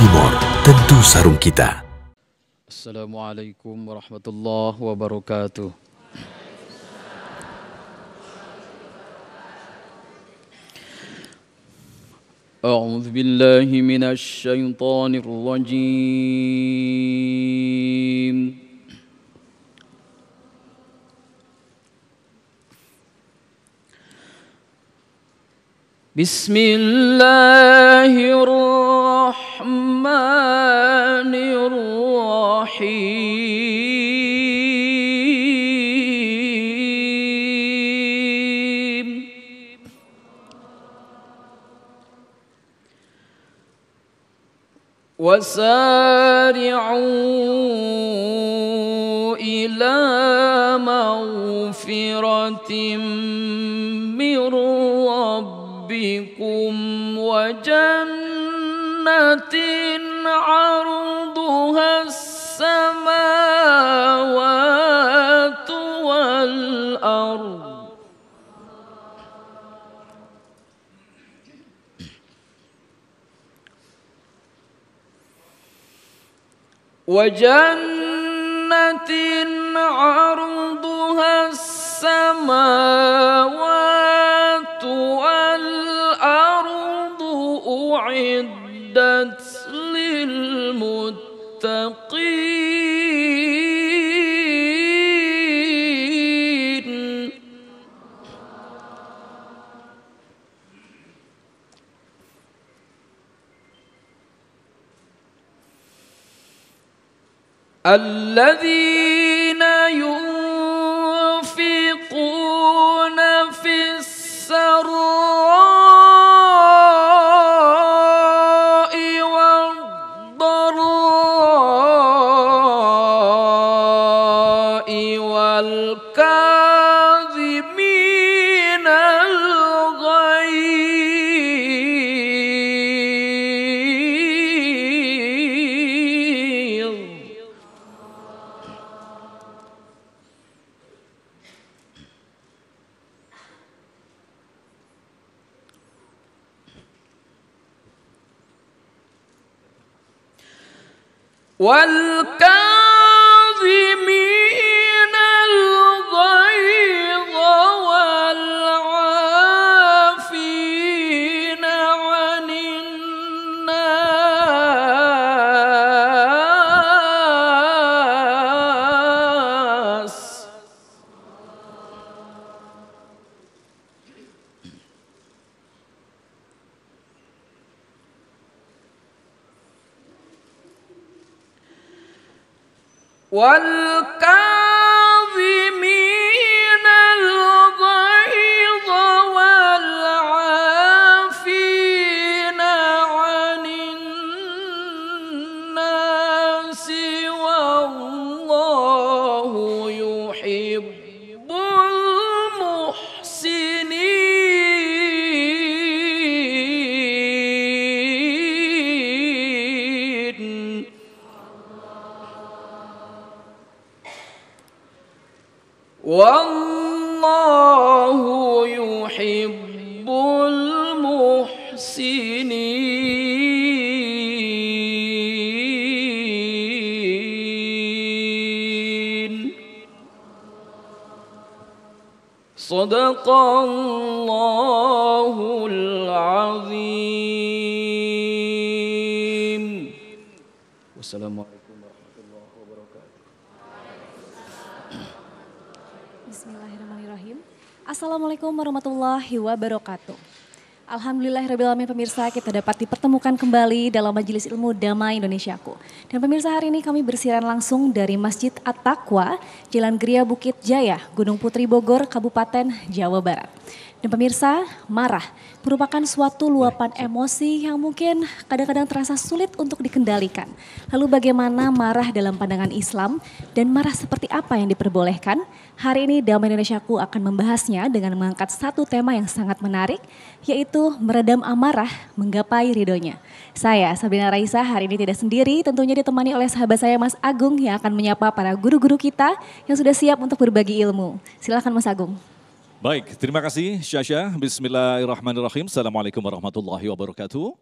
Timor, tentu sarung kita. Assalamualaikum warahmatullahi wabarakatuh. أعوذ بالله من الشيطان الرجيم. بسم الله الرحمن الرحيم. وسارعوا إلى مغفرة من ربكم وجنة عرضها السماوات والأرض عرضها السماوات والأرض أعدت للمتقين. الذين ينفقون في السراء والضراء والكاظمين الغيظ والكاظمين الغيظ والعافين عن الناس والكاظمين الغيظ والعافين عن الناس والله يحب المحسنين. والله يحب المحسنين. صدق الله العظيم. والسلام عليكم warahmatullahi wabarakatuh. Bismillahirrahmanirrahim. Assalamualaikum warahmatullahi wabarakatuh. Alhamdulillahirrahmanirrahim pemirsa, kita dapat dipertemukan kembali dalam Majelis Ilmu Damai Indonesiaku. Dan pemirsa, hari ini kami bersiaran langsung dari Masjid At-Taqwa, Jalan Gria Bukit Jaya, Gunung Putri Bogor, Kabupaten Jawa Barat. Dan pemirsa, marah merupakan suatu luapan emosi yang mungkin kadang-kadang terasa sulit untuk dikendalikan. Lalu bagaimana marah dalam pandangan Islam dan marah seperti apa yang diperbolehkan? Hari ini Damai Indonesiaku akan membahasnya dengan mengangkat satu tema yang sangat menarik, yaitu meredam amarah, menggapai ridhonya. Saya, Sabrina Raisa, hari ini tidak sendiri, tentunya ditemani oleh sahabat saya Mas Agung yang akan menyapa para guru-guru kita yang sudah siap untuk berbagi ilmu. Silakan Mas Agung. Baik, terima kasih Syasha. Bismillahirrahmanirrahim. Assalamualaikum warahmatullahi wabarakatuh.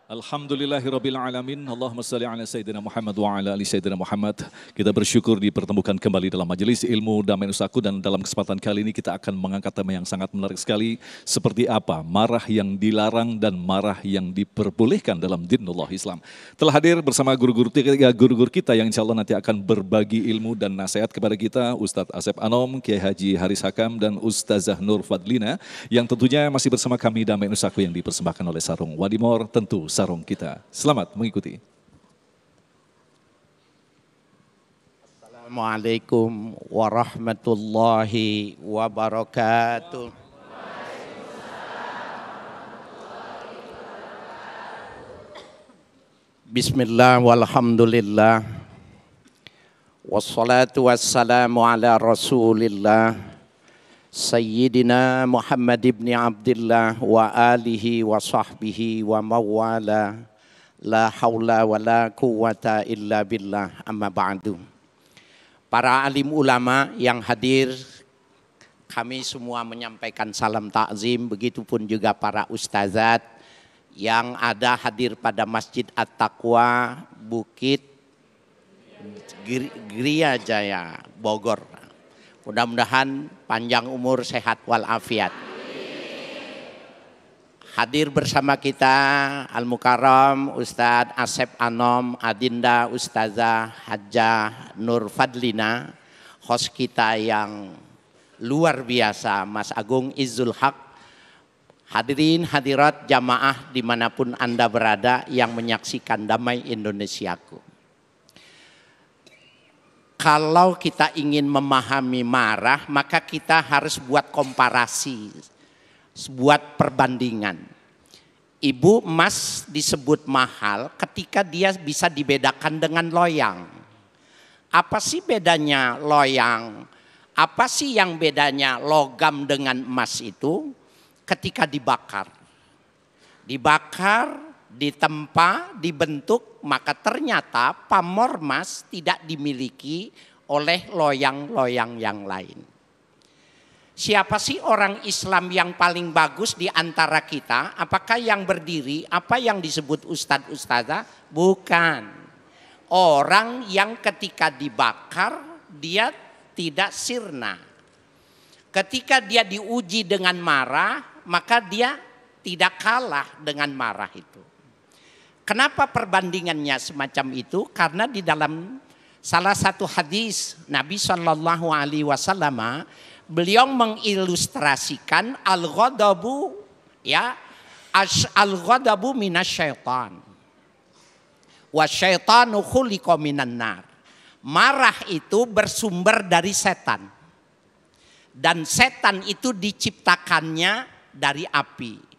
Alhamdulillahirabbil alamin. Allahumma shalli ala sayyidina Muhammad wa ala ali sayyidina Muhammad. Kita bersyukur dipertemukan kembali dalam majelis ilmu Damai Nusaku, dan dalam kesempatan kali ini kita akan mengangkat tema yang sangat menarik sekali, seperti apa marah yang dilarang dan marah yang diperbolehkan dalam dinullah Islam. Telah hadir bersama guru-guru kita yang insya Allah nanti akan berbagi ilmu dan nasihat kepada kita, Ustadz Asep Anom, Kiai Haji Haris Hakam, dan Ustazah Nur Fadlina, yang tentunya masih bersama kami Damai Nusaku yang dipersembahkan oleh Sarung Wadimor, tentu sarung kita. Selamat mengikuti. Assalamualaikum warahmatullahi wabarakatuh. Bismillah walhamdulillah. Wassalatu wassalamu ala rasulillah. Sayyidina Muhammad ibn Abdullah wa alihi wa sahbihi wa mawala. La hawla wa la quwata illa billah, amma ba'du. Para alim ulama yang hadir, kami semua menyampaikan salam takzim, begitupun juga para ustazat yang ada hadir pada Masjid At-Taqwa Bukit Gria Jaya, Bogor. Mudah-mudahan panjang umur, sehat walafiat. Hadir bersama kita Al-Mukarram Ustadz Asep Anom, Adinda Ustazah Hajjah Nur Fadlina, host kita yang luar biasa Mas Agung Izzul Haq. Hadirin hadirat jamaah dimanapun Anda berada yang menyaksikan Damai Indonesiaku. Kalau kita ingin memahami marah, maka kita harus buat komparasi, buat perbandingan. Ibu emas disebut mahal ketika dia bisa dibedakan dengan loyang. Apa sih bedanya loyang? Apa sih yang bedanya logam dengan emas itu? Ketika dibakar. Dibakar, ditempa, dibentuk, maka ternyata pamor emas tidak dimiliki oleh loyang-loyang yang lain. Siapa sih orang Islam yang paling bagus di antara kita? Apakah yang berdiri, apa yang disebut ustadz ustazah? Bukan. Orang yang ketika dibakar dia tidak sirna. Ketika dia diuji dengan marah, maka dia tidak kalah dengan marah itu. Kenapa perbandingannya semacam itu? Karena di dalam salah satu hadis Nabi Shallallahu Alaihi Wasallam, beliau mengilustrasikan al-ghadabu, ya, al-ghadabu minasyaitan, wa syaitanu khuliqa minan nar. Marah itu bersumber dari setan, dan setan itu diciptakannya dari api.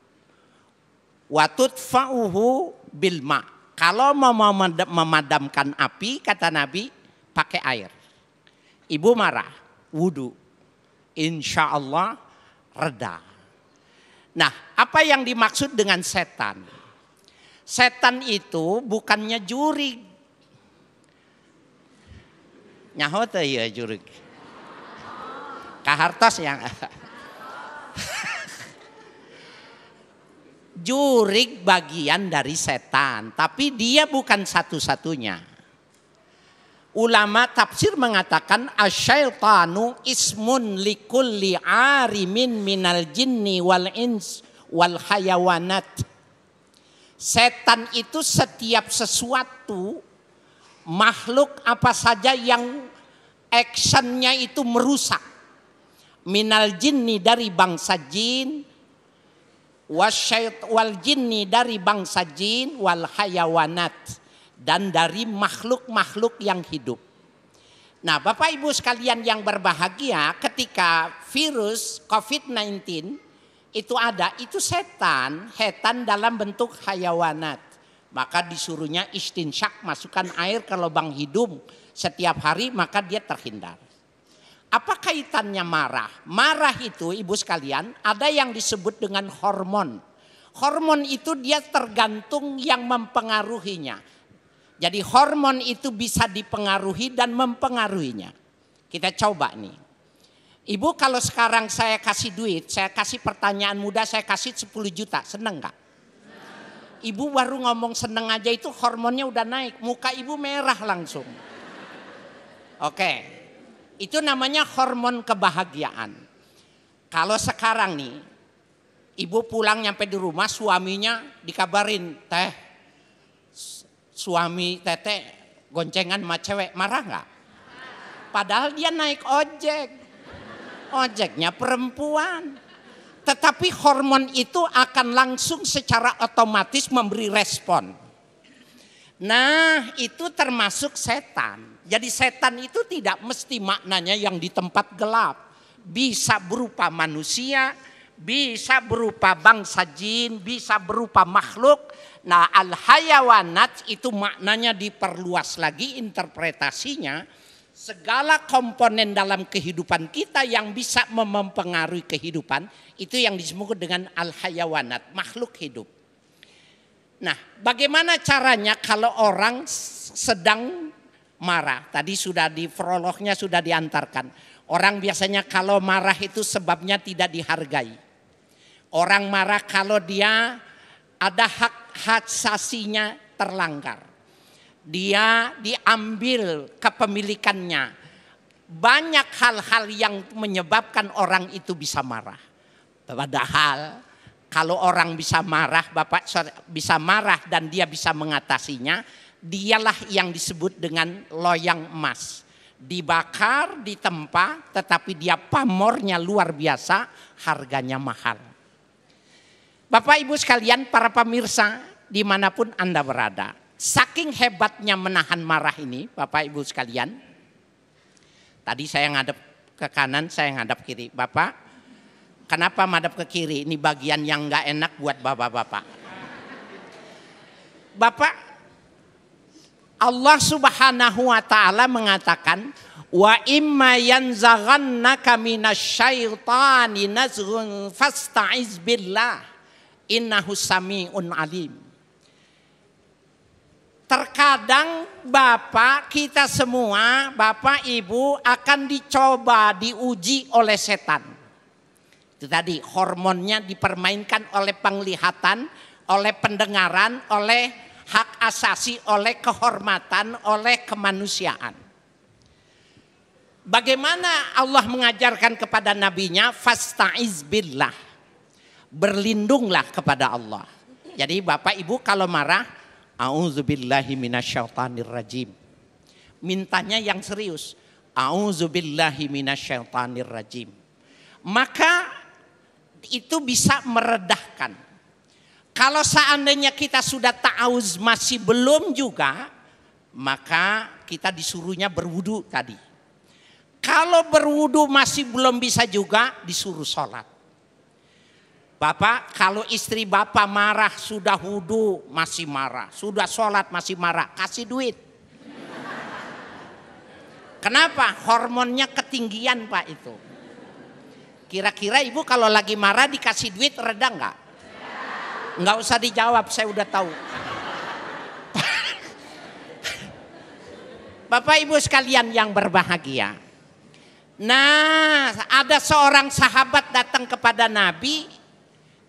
Wa tudfa'uhu bilma. Kalau mau memadamkan api, kata Nabi, pakai air. Ibu marah, wudu, insya Allah reda. Nah, apa yang dimaksud dengan setan? Setan itu bukannya jurig. Nyaho teh ya jurig. Kahartos yang jurig bagian dari setan, tapi dia bukan satu-satunya. Ulama tafsir mengatakan asyaitanu ismun likulli arimin minal jinni wal ins wal hayawanat. Setan itu setiap sesuatu, makhluk apa saja yang actionnya itu merusak. Minal jinni dari bangsa jin, wal jinni dari bangsa jin, wal hayawanat, dan dari makhluk-makhluk yang hidup. Nah, Bapak Ibu sekalian yang berbahagia, ketika virus COVID-19 itu ada, itu setan dalam bentuk hayawanat. Maka disuruhnya istinsyak, masukkan air ke lubang hidung setiap hari, maka dia terhindar. Apa kaitannya marah? Marah itu ibu sekalian ada yang disebut dengan hormon. Hormon itu dia tergantung yang mempengaruhinya. Jadi hormon itu bisa dipengaruhi dan mempengaruhinya. Kita coba nih. Ibu kalau sekarang saya kasih duit, saya kasih pertanyaan mudah, saya kasih 10 juta, seneng gak? Ibu baru ngomong seneng aja itu hormonnya udah naik. Muka ibu merah langsung. Oke. Itu namanya hormon kebahagiaan. Kalau sekarang nih, ibu pulang nyampe di rumah suaminya dikabarin, teh suami tete goncengan sama cewek, marah nggak? Padahal dia naik ojek. Ojeknya perempuan. Tetapi hormon itu akan langsung secara otomatis memberi respon. Nah, itu termasuk setan. Jadi setan itu tidak mesti maknanya yang di tempat gelap. Bisa berupa manusia, bisa berupa bangsa jin, bisa berupa makhluk. Nah, al-hayawanat itu maknanya diperluas lagi interpretasinya. Segala komponen dalam kehidupan kita yang bisa mempengaruhi kehidupan itu yang disebut dengan al-hayawanat, makhluk hidup. Nah, bagaimana caranya kalau orang sedang marah? Tadi sudah di prolognya sudah diantarkan. Orang biasanya kalau marah itu sebabnya tidak dihargai. Orang marah kalau dia ada hak asasinya terlanggar. Dia diambil kepemilikannya. Banyak hal-hal yang menyebabkan orang itu bisa marah. Padahal kalau orang bisa marah, Bapak bisa marah dan dia bisa mengatasinya, dialah yang disebut dengan loyang emas. Dibakar, ditempa, tetapi dia pamornya luar biasa, harganya mahal. Bapak Ibu sekalian, para pemirsa dimanapun Anda berada. Saking hebatnya menahan marah ini, Bapak Ibu sekalian. Tadi saya ngadep ke kanan, saya ngadep kiri. Bapak, kenapa madep ke kiri? Ini bagian yang nggak enak buat bapak-bapak. Bapak, Allah Subhanahu wa taala mengatakan, wa imma yanzaghannaka minasyaitani nazghun fasta'iz billah innahu samiun alim. Terkadang Bapak, kita semua, Bapak Ibu akan dicoba, diuji oleh setan. Itu tadi hormonnya dipermainkan oleh penglihatan, oleh pendengaran, oleh hak asasi, oleh kehormatan, oleh kemanusiaan. Bagaimana Allah mengajarkan kepada nabinya, fasta'iz billah. Berlindunglah kepada Allah. Jadi Bapak Ibu kalau marah, a'udzubillahi minasyaitonir rajim. Mintanya yang serius. A'udzubillahi minasyaitonir rajim. Maka itu bisa meredahkan. Kalau seandainya kita sudah ta'awuz masih belum juga, maka kita disuruhnya berwudu tadi. Kalau berwudu masih belum bisa juga, disuruh sholat. Bapak, kalau istri Bapak marah, sudah wudu masih marah, sudah sholat masih marah, kasih duit. Kenapa? Hormonnya ketinggian Pak itu. Kira-kira ibu kalau lagi marah dikasih duit reda nggak? Nggak usah dijawab, saya udah tahu. Bapak Ibu sekalian yang berbahagia. Nah, ada seorang sahabat datang kepada Nabi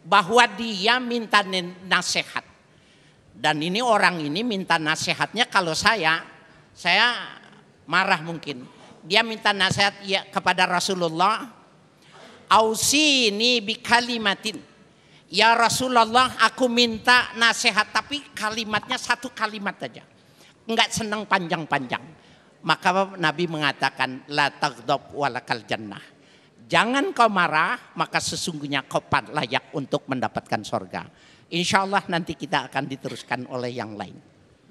bahwa dia minta nasihat. Dan ini orang ini minta nasihatnya, kalau saya marah mungkin. Dia minta nasihat ya kepada Rasulullah. Ausini bi kalimatin. Ya Rasulullah, aku minta nasihat tapi kalimatnya satu kalimat aja. Enggak senang panjang-panjang. Maka Nabi mengatakan la taghdab walakal jannah. Jangan kau marah, maka sesungguhnya kau layak untuk mendapatkan sorga. Insya Allah nanti kita akan diteruskan oleh yang lain.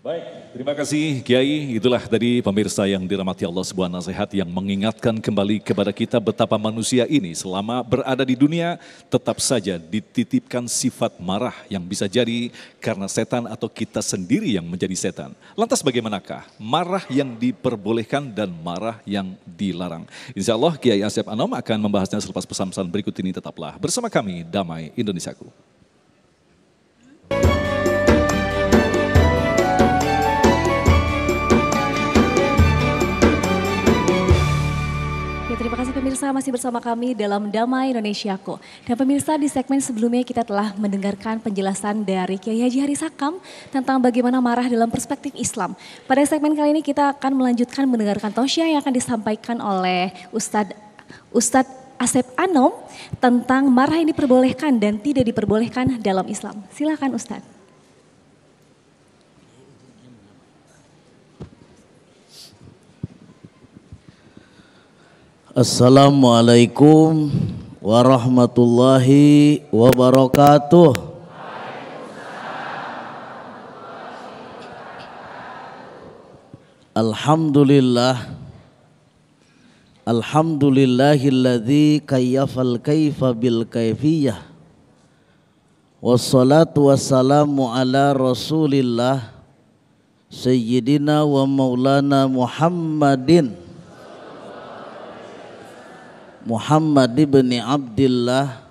Baik, terima kasih Kiai. Itulah tadi pemirsa yang dirahmati Allah, sebuah nasihat yang mengingatkan kembali kepada kita betapa manusia ini selama berada di dunia tetap saja dititipkan sifat marah yang bisa jadi karena setan atau kita sendiri yang menjadi setan. Lantas bagaimanakah marah yang diperbolehkan dan marah yang dilarang? Insya Allah Kiai Asep Anom akan membahasnya selepas pesan-pesan berikut ini. Tetaplah bersama kami, Damai Indonesiaku. Terima kasih pemirsa, masih bersama kami dalam Damai Indonesiaku. Dan pemirsa, di segmen sebelumnya kita telah mendengarkan penjelasan dari Kiai Haji Haris Hakam tentang bagaimana marah dalam perspektif Islam. Pada segmen kali ini kita akan melanjutkan mendengarkan tausiah yang akan disampaikan oleh Ustadz Asep Anom tentang marah yang diperbolehkan dan tidak diperbolehkan dalam Islam. Silakan Ustadz. Assalamualaikum warahmatullahi wabarakatuh. Alhamdulillahilladzi kayyafal kaifa bil kaifiyah. Wassalatu wassalamu ala Rasulillah Sayyidina wa Maulana Muhammad ibn Abdillah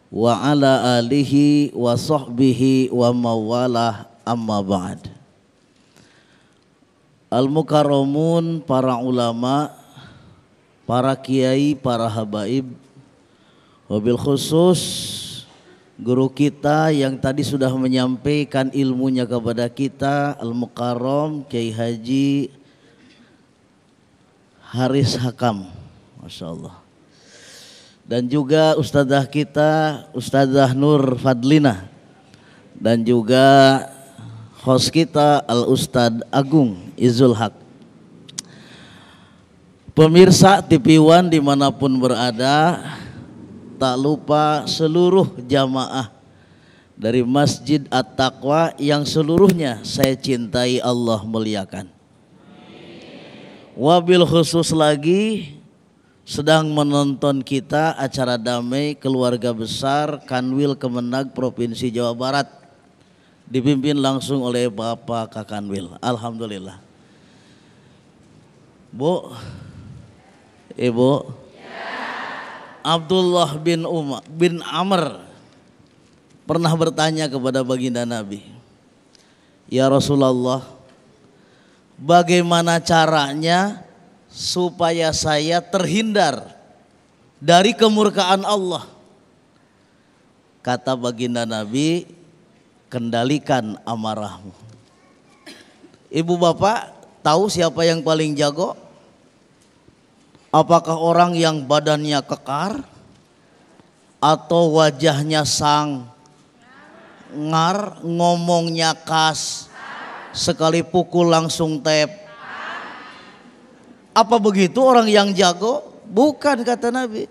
wa ala alihi wa sahbihi wa mawalah, amma ba'd. Al-mukarramun, para ulama, para kiai, para habaib, wabil khusus guru kita yang tadi sudah menyampaikan ilmunya kepada kita, Al-Mukarram Kiai Haji Haris Hakam, Masya Allah. Dan juga ustadzah kita, Ustadzah Nur Fadlina. Dan juga host kita Al-Ustadz Agung Izul Haq. Pemirsa TV One dimanapun berada, tak lupa seluruh jamaah dari Masjid At-Taqwa yang seluruhnya saya cintai, Allah muliakan. Wabil khusus lagi sedang menonton kita acara damai keluarga besar Kanwil Kemenag Provinsi Jawa Barat, dipimpin langsung oleh Bapak Kakanwil. Alhamdulillah. Bu, Ibu, Abdullah bin Amr pernah bertanya kepada baginda Nabi, ya Rasulullah, bagaimana caranya supaya saya terhindar dari kemurkaan Allah? Kata baginda Nabi, kendalikan amarahmu. Ibu bapak tahu siapa yang paling jago? Apakah orang yang badannya kekar atau wajahnya sangar, ngomongnya kas, sekali pukul langsung tep? Apa begitu orang yang jago? Bukan, kata Nabi.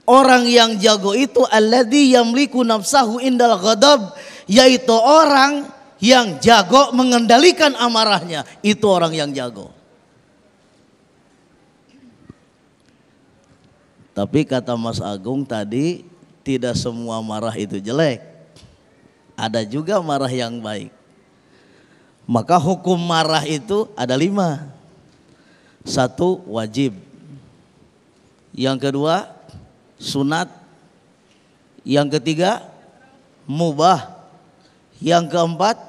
Orang yang jago itu alladzi yamliku nafsahu indal ghadab, yaitu orang yang jago mengendalikan amarahnya. Itu orang yang jago. Tapi kata Mas Agung tadi, tidak semua marah itu jelek. Ada juga marah yang baik. Maka hukum marah itu ada 5. 1, wajib. Yang kedua, sunat. Yang ketiga, mubah. Yang keempat,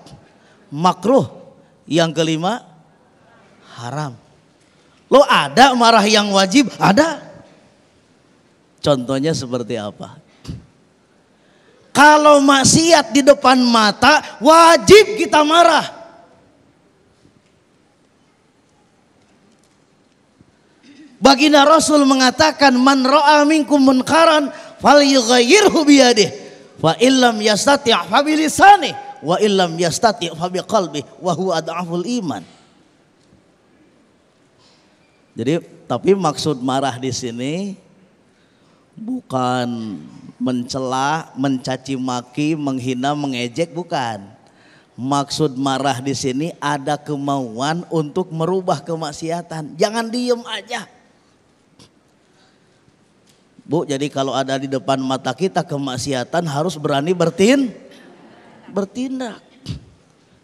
makruh. Yang kelima, haram. Lo ada marah yang wajib? Ada. Contohnya seperti apa? Kalau maksiat di depan mata, wajib kita marah. Baginda Rasul mengatakan, man ra'a minkum munkaran falyughayyirhu biyadihi, fa illam yastati' fa bilisanihi, wa illam yastati' fa biqalbihi, wa huwa ad'aful iman. Jadi, tapi maksud marah di sini bukan mencela, mencaci maki, menghina, mengejek, bukan. Maksud marah di sini ada kemauan untuk merubah kemaksiatan. Jangan diem aja. Bu, jadi kalau ada di depan mata kita kemaksiatan harus berani bertindak.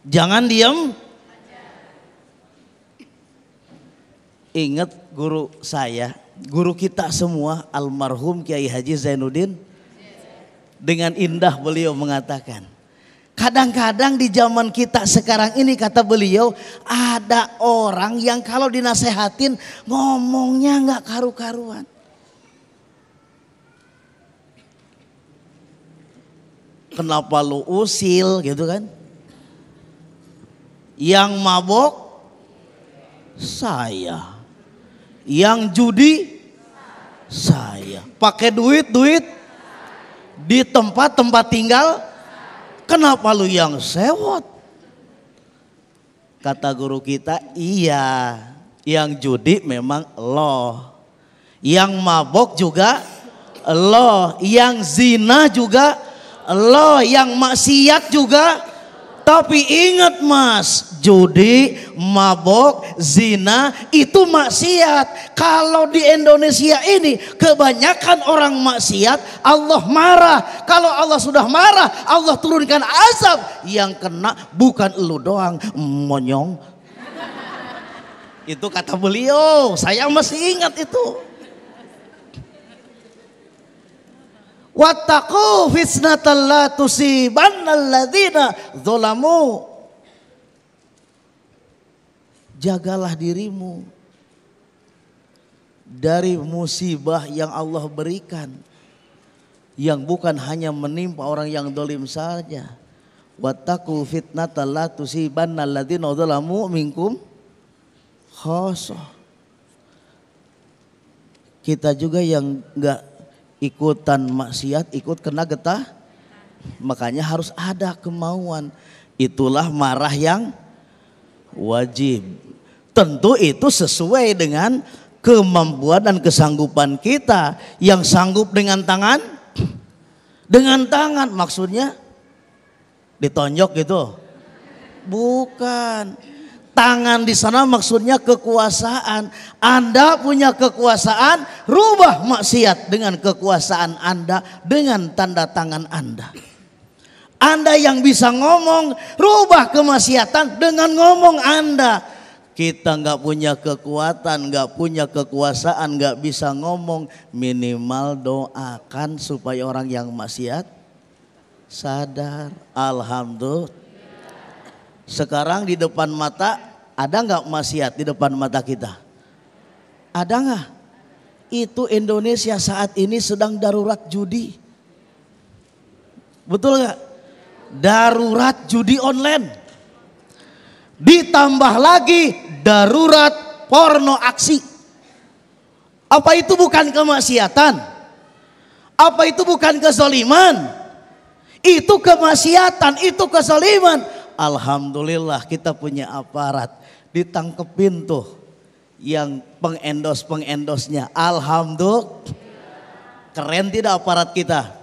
Jangan diam. Ingat guru saya, guru kita semua, almarhum Kiai Haji Zainuddin, dengan indah beliau mengatakan, kadang-kadang di zaman kita sekarang ini, kata beliau, ada orang yang kalau dinasehatin ngomongnya nggak karu-karuan. kenapa lu usil gitu kan. Yang mabok saya. Yang judi saya. Pakai duit di tempat tinggal, kenapa lu yang sewot? Kata guru kita, iya, yang judi memang lo, yang mabok juga lo, yang zina juga lo, yang maksiat juga. Tapi ingat mas, judi, mabok, zina itu maksiat. Kalau di Indonesia ini kebanyakan orang maksiat, Allah marah. Kalau Allah sudah marah, Allah turunkan azab. Yang kena bukan elu doang, monyong. Itu kata beliau, saya masih ingat itu. Wattaqu fitnatan la tusibanna alladzina dzalamu. Jagalah dirimu dari musibah yang Allah berikan, yang bukan hanya menimpa orang yang zalim saja. Wattaqu fitnatan la tusibanna alladzina dzalamu minkum khassah. Kita juga yang enggak ikutan maksiat, ikut kena getah, makanya harus ada kemauan. Itulah marah yang wajib. Tentu itu sesuai dengan kemampuan dan kesanggupan kita. Yang sanggup dengan tangan, maksudnya ditonjok gitu, bukan. Tangan di sana maksudnya kekuasaan. Anda punya kekuasaan, rubah maksiat dengan kekuasaan Anda, dengan tanda tangan Anda. Anda yang bisa ngomong, rubah kemaksiatan dengan ngomong Anda. Kita nggak punya kekuatan, nggak punya kekuasaan, nggak bisa ngomong, minimal doakan supaya orang yang maksiat sadar. Alhamdulillah. Sekarang di depan mata ada nggak maksiat di depan mata kita? Ada nggak? Itu Indonesia saat ini sedang darurat judi. Betul nggak? Darurat judi online. Ditambah lagi darurat porno aksi. Apa itu bukan kemaksiatan? Apa itu bukan kezaliman? Itu kemaksiatan, itu kezaliman. Alhamdulillah kita punya aparat, ditangkepin tuh yang pengendosnya. Alhamdulillah. Keren tidak aparat kita?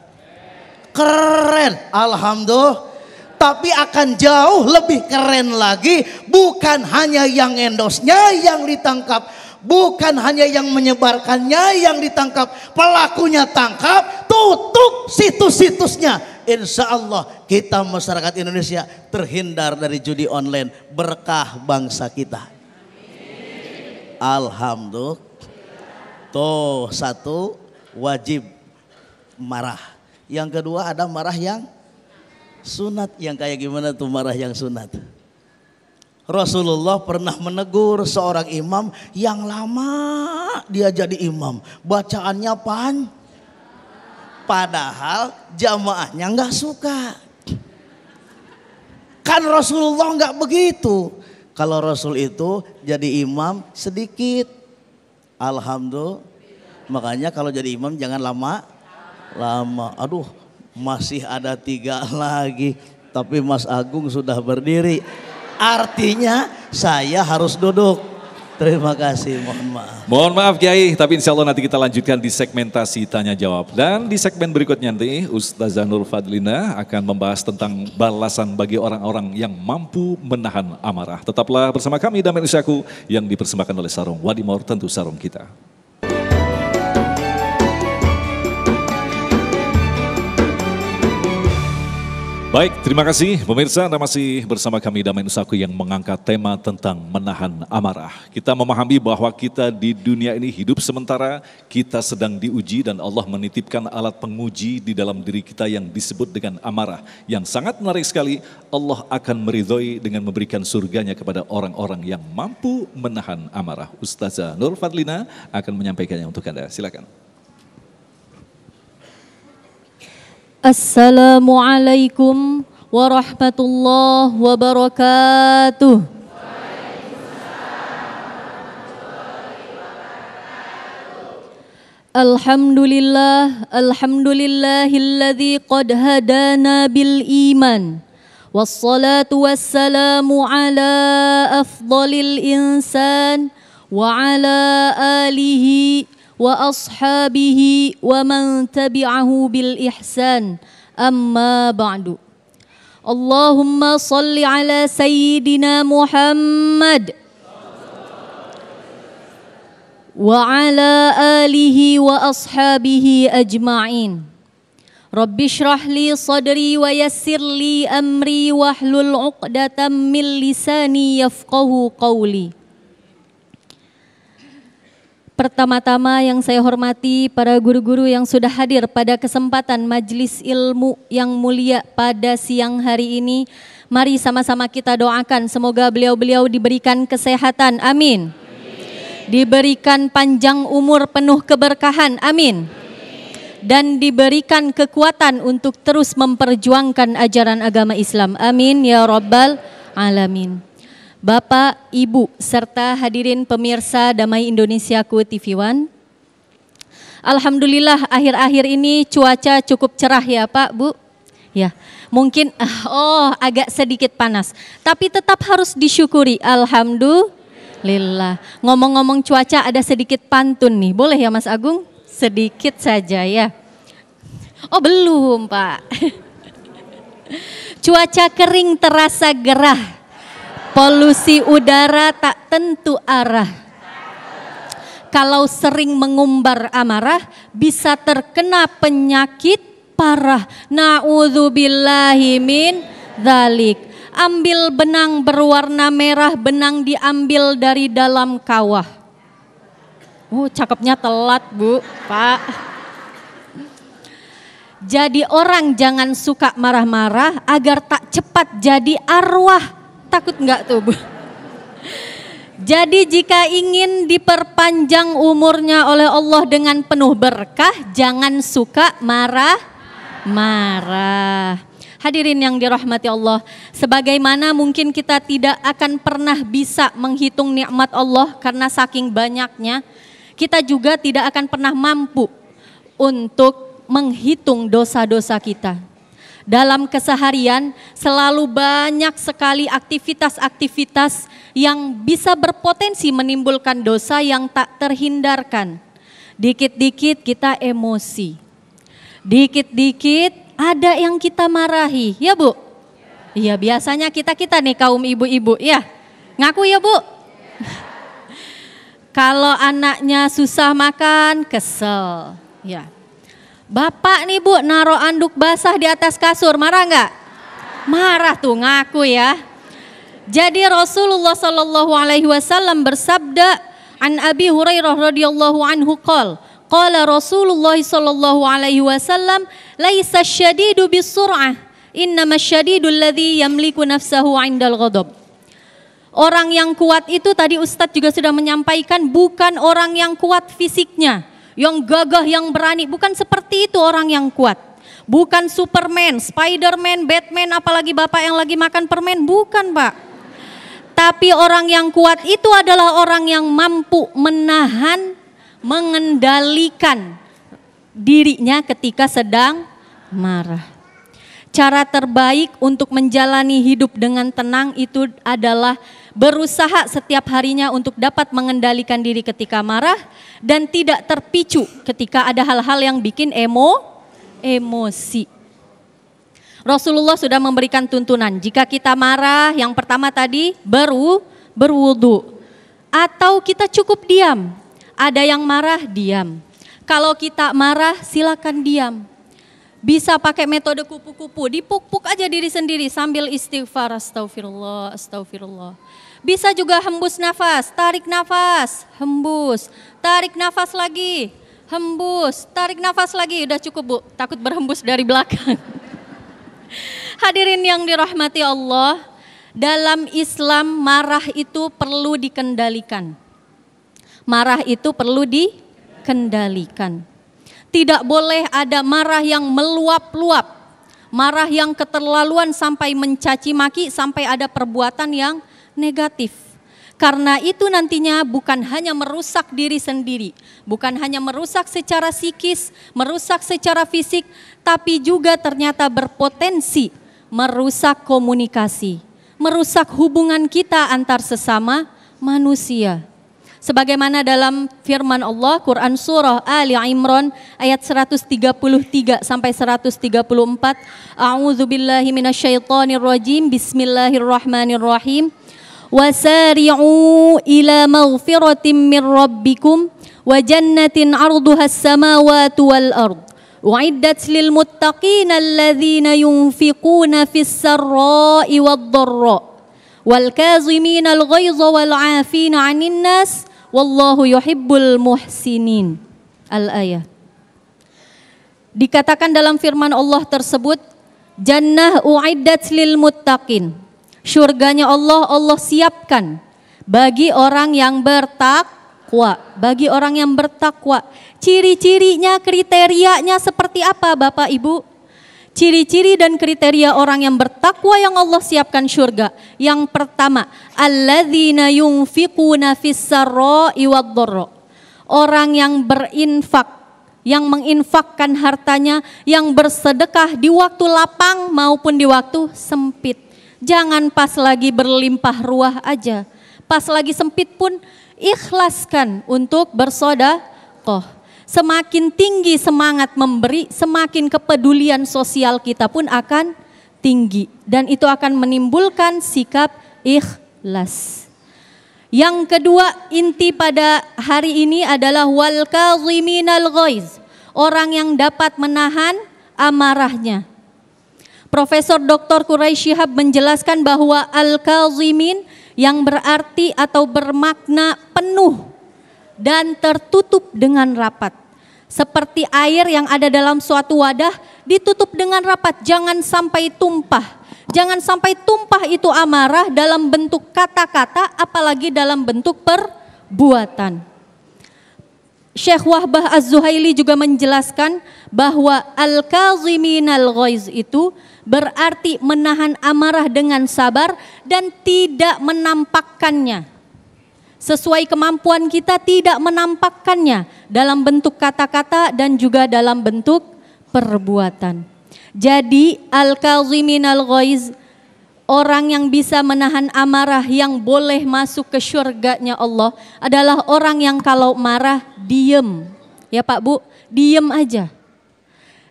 Keren, alhamdulillah. Tapi akan jauh lebih keren lagi, bukan hanya yang endosnya yang ditangkap, bukan hanya yang menyebarkannya yang ditangkap, pelakunya tangkap, tutup situs-situsnya. Insya Allah kita masyarakat Indonesia terhindar dari judi online, berkah bangsa kita. Alhamdulillah. Tuh satu, wajib marah. Yang kedua ada marah yang sunat. Yang kayak gimana tuh marah yang sunat? Rasulullah pernah menegur seorang imam yang lama dia jadi imam, bacaannya padahal jamaahnya nggak suka. Kan Rasulullah nggak begitu. Kalau Rasul itu jadi imam sedikit. Alhamdulillah. Makanya kalau jadi imam jangan lama. Aduh, masih ada 3 lagi. Tapi Mas Agung sudah berdiri. Artinya saya harus duduk. Terima kasih, mohon maaf. Mohon maaf Kiai, tapi insya Allah nanti kita lanjutkan di segmentasi tanya jawab. Dan di segmen berikutnya nanti Ustazah Nur Fadlina akan membahas tentang balasan bagi orang-orang yang mampu menahan amarah. Tetaplah bersama kami Damai Indonesia yang dipersembahkan oleh Sarung Wadimor, tentu sarung kita. Baik, terima kasih pemirsa, Anda masih bersama kami Damai Nusaku yang mengangkat tema tentang menahan amarah. Kita memahami bahwa kita di dunia ini hidup sementara, kita sedang diuji dan Allah menitipkan alat penguji di dalam diri kita yang disebut dengan amarah. Yang sangat menarik sekali, Allah akan meridhoi dengan memberikan surganya kepada orang-orang yang mampu menahan amarah. Ustazah Nur Fadlina akan menyampaikannya untuk Anda, silakan. Assalamualaikum warahmatullahi wabarakatuh. Alhamdulillahilladzi qad hadana bil iman. Wassalatu wassalamu ala afdalil insan wa ala alihi wa ashabihi wa man tabi'ahu bil ihsan. Amma ba'du. Allahumma salli ala sayyidina Muhammad wa ala alihi wa ashabihi ajma'in. Rabbi shrah li sadri wa yassir li amri wahlul 'uqdatam min lisani yafqahu qawli. Pertama-tama yang saya hormati para guru-guru yang sudah hadir pada kesempatan majelis ilmu yang mulia pada siang hari ini. Mari sama-sama kita doakan semoga beliau-beliau diberikan kesehatan, amin. Diberikan panjang umur penuh keberkahan, amin. Dan diberikan kekuatan untuk terus memperjuangkan ajaran agama Islam, amin ya rabbal alamin. Bapak, Ibu, serta hadirin pemirsa Damai Indonesiaku TV One. Alhamdulillah akhir-akhir ini cuaca cukup cerah ya Pak, Bu. Ya, mungkin agak sedikit panas, tapi tetap harus disyukuri. Alhamdulillah. Ngomong-ngomong cuaca, ada sedikit pantun nih. Boleh ya Mas Agung? Sedikit saja ya. Oh belum Pak. Cuaca kering terasa gerah. Polusi udara tak tentu arah. Kalau sering mengumbar amarah, bisa terkena penyakit parah. Na'udzubillahi min dzalik. Ambil benang berwarna merah, benang diambil dari dalam kawah. Cakepnya telat Bu, Pak. Jadi orang jangan suka marah-marah agar tak cepat jadi arwah. Takut enggak tuh Bu? Jadi jika ingin diperpanjang umurnya oleh Allah dengan penuh berkah, jangan suka marah-marah. Hadirin yang dirahmati Allah, sebagaimana mungkin kita tidak akan pernah bisa menghitung nikmat Allah karena saking banyaknya, kita juga tidak akan pernah mampu untuk menghitung dosa-dosa kita. Dalam keseharian selalu banyak sekali aktivitas-aktivitas yang bisa berpotensi menimbulkan dosa yang tak terhindarkan. Dikit-dikit kita emosi. Dikit-dikit ada yang kita marahi, ya Bu? Iya, biasanya kita nih kaum ibu-ibu, ya. Ngaku ya Bu? Kalau anaknya susah makan, kesel, ya. Bapak nih Bu naruh anduk basah di atas kasur, marah nggak? Marah tuh, ngaku ya. Jadi Rasulullah Shallallahu Alaihi Wasallam bersabda, an Abi Hurairah radhiyallahu anhu qala Rasulullah Shallallahu Alaihi Wasallam, laisa syadidu bisur'ah, innama syadidul ladzi yamliku nafsahu 'indal ghadab. Orang yang kuat itu tadi Ustadz juga sudah menyampaikan, bukan orang yang kuat fisiknya, yang gagah, yang berani, bukan seperti itu orang yang kuat. Bukan Superman, Spiderman, Batman, apalagi Bapak yang lagi makan permen, bukan Pak. Tapi orang yang kuat itu adalah orang yang mampu menahan, mengendalikan dirinya ketika sedang marah. Cara terbaik untuk menjalani hidup dengan tenang itu adalah berusaha setiap harinya untuk dapat mengendalikan diri ketika marah dan tidak terpicu ketika ada hal-hal yang bikin emosi. Rasulullah sudah memberikan tuntunan, jika kita marah yang pertama tadi berwudu atau kita cukup diam. Ada yang marah, diam. Kalau kita marah silakan diam. Bisa pakai metode kupu-kupu, dipuk-puk aja diri sendiri sambil istighfar, astagfirullah, astagfirullah. Bisa juga hembus nafas, tarik nafas, hembus, tarik nafas lagi, hembus, tarik nafas lagi, udah cukup Bu, takut berhembus dari belakang. Hadirin yang dirahmati Allah, dalam Islam marah itu perlu dikendalikan. Marah itu perlu dikendalikan. Tidak boleh ada marah yang meluap-luap, marah yang keterlaluan sampai mencaci maki, sampai ada perbuatan yang negatif. Karena itu nantinya bukan hanya merusak diri sendiri, bukan hanya merusak secara psikis, merusak secara fisik, tapi juga ternyata berpotensi merusak komunikasi, merusak hubungan kita antar sesama manusia. Sebagaimana dalam firman Allah, Quran Surah Ali Imran ayat 133 sampai 134. A'udzubillahi minasyaitonirrajim. Bismillahirrahmanirrahim. Wasari'u ila maghfiratin min rabbikum wa jannatin 'arduhas samawati wal ard. U'iddat lil muttaqina alladzina yunfiquna fis sarra'i wad dharra wal kazimina al ghaiza wal 'afina 'anil nas wallahu yuhibbul muhsinin. Al-ayah. Dikatakan dalam firman Allah tersebut, jannah u'iddat lil muttaqin. Surganya Allah siapkan bagi orang yang bertakwa, bagi orang yang bertakwa. Ciri-cirinya, kriterianya seperti apa Bapak Ibu? Ciri-ciri dan kriteria orang yang bertakwa yang Allah siapkan surga. Yang pertama, alladzina yunfiquna fis sarra'i wad dharra. Orang yang berinfak, yang menginfakkan hartanya, yang bersedekah di waktu lapang maupun di waktu sempit. Jangan pas lagi berlimpah ruah aja. Pas lagi sempit pun ikhlaskan untuk bersedekah. Semakin tinggi semangat memberi, semakin kepedulian sosial kita pun akan tinggi. Dan itu akan menimbulkan sikap ikhlas. Yang kedua, inti pada hari ini adalah wal kaziminal ghaiz. Orang yang dapat menahan amarahnya. Profesor Dr. Quraisy Shihab menjelaskan bahwa al-kazimin yang berarti atau bermakna penuh dan tertutup dengan rapat. Seperti air yang ada dalam suatu wadah ditutup dengan rapat, jangan sampai tumpah. Jangan sampai tumpah itu amarah dalam bentuk kata-kata, apalagi dalam bentuk perbuatan. Syekh Wahbah Az-Zuhaili juga menjelaskan bahwa al-kaziminal ghaiz itu berarti menahan amarah dengan sabar dan tidak menampakkannya. Sesuai kemampuan kita tidak menampakkannya dalam bentuk kata-kata dan juga dalam bentuk perbuatan. Jadi al-kaziminal ghaiz, orang yang bisa menahan amarah yang boleh masuk ke syurganya Allah adalah orang yang kalau marah diem. Ya Pak Bu, diem aja.